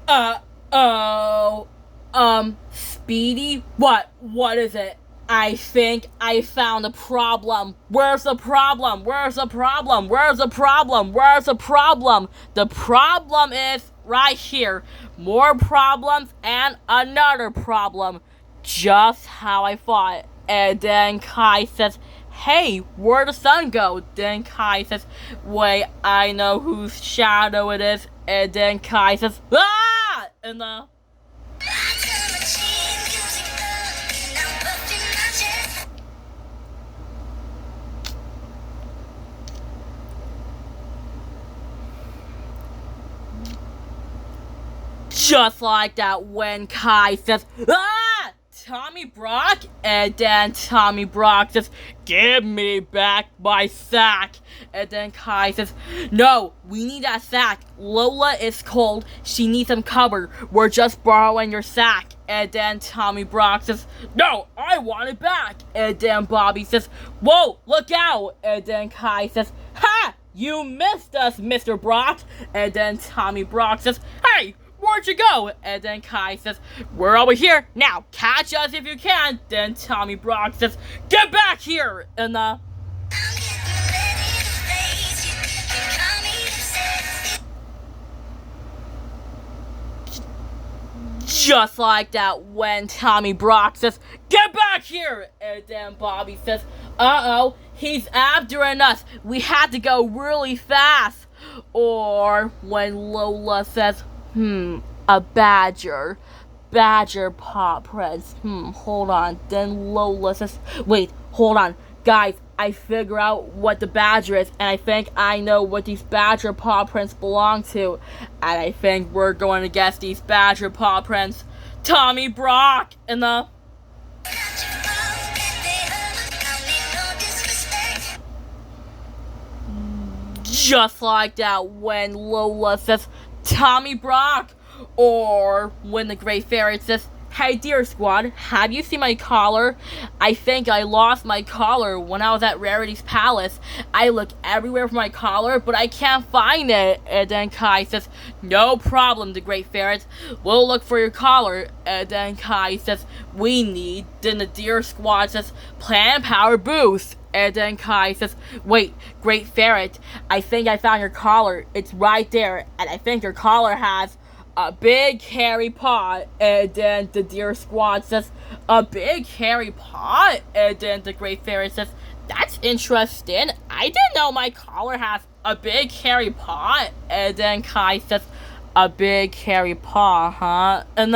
Uh, oh, Speedy? What is it? I think I found a problem. Where's the problem? Where's the problem? Where's the problem? Where's the problem? The problem is right here. More problems and another problem. Just how I thought. And then Kai says, hey, where'd the sun go? Then Kai says, wait, I know whose shadow it is. And then Kai says, ah! And just like that when Kai says, ah! Tommy Brock? And then Tommy Brock says, give me back my sack. And then Kai says, no, we need that sack. Lola is cold. She needs some cover. We're just borrowing your sack. And then Tommy Brock says, no, I want it back. And then Bobby says, whoa, look out. And then Kai says, ha, you missed us, Mr. Brock. And then Tommy Brock says, hey, where'd you go? And then Kai says, we're over here. Now, catch us if you can. Then Tommy Brock says, get back here. And just like that when Tommy Brock says, get back here. And then Bobby says, uh-oh, he's after us. We had to go really fast. Or when Lola says, a badger. Badger paw prints. Hold on. Then Lola says, wait, hold on. Guys, I figure out what the badger is, and I think I know what these badger paw prints belong to. And I think we're going to guess these badger paw prints. Tommy Brock and just like that when Lola says, Tommy Brock. Or when the Great Fairy says, hey Deer Squad, have you seen my collar? I think I lost my collar when I was at Rarity's Palace. I look everywhere for my collar, but I can't find it. And then Kai says, no problem, the Great Fairies. We'll look for your collar. And then Kai says, we need. Then the Deer Squad says, plan power boost. And then Kai says, wait, Great Ferret, I think I found your collar. It's right there. And I think your collar has a big hairy paw. And then the Deer Squad says, a big hairy paw? And then the Great Fairy says, that's interesting. I didn't know my collar has a big hairy paw. And then Kai says, a big hairy paw, huh? And